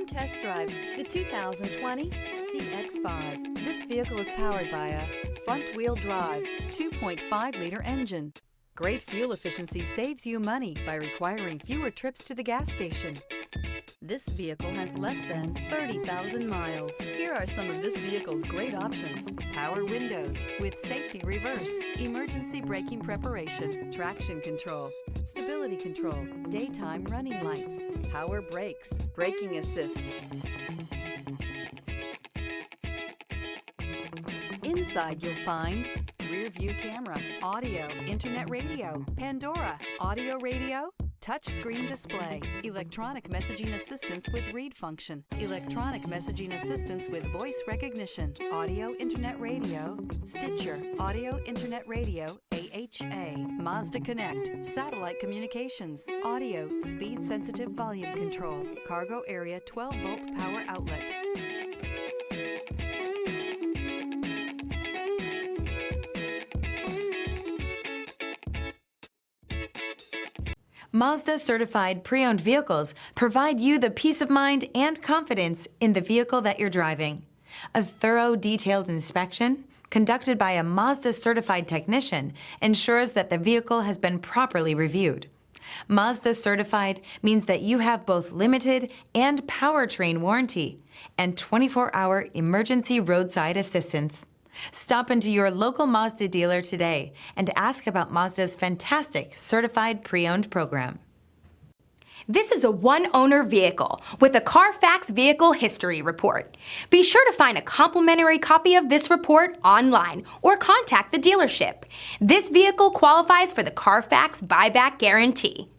test drive the 2020 CX-5. This vehicle is powered by a front-wheel drive 2.5-liter engine. Great fuel efficiency saves you money by requiring fewer trips to the gas station. This vehicle has less than 30,000 miles. Here are some of this vehicle's great options: power windows with safety reverse, emergency braking preparation, traction control, stability control, daytime running lights, power brakes, braking assist. Inside you'll find rear view camera, audio, internet radio, Pandora, audio radio, touchscreen display, electronic messaging assistance with read function, electronic messaging assistance with voice recognition, audio internet radio, Stitcher, audio internet radio, AHA, Mazda Connect, satellite communications, audio, speed sensitive volume control, cargo area 12-volt power outlet. Mazda certified pre-owned vehicles provide you the peace of mind and confidence in the vehicle that you're driving. A thorough, detailed inspection conducted by a Mazda certified technician ensures that the vehicle has been properly reviewed. Mazda certified means that you have both limited and powertrain warranty and 24-hour emergency roadside assistance. Stop into your local Mazda dealer today and ask about Mazda's fantastic certified pre-owned program. This is a one-owner vehicle with a Carfax Vehicle History Report. Be sure to find a complimentary copy of this report online or contact the dealership. This vehicle qualifies for the Carfax Buyback Guarantee.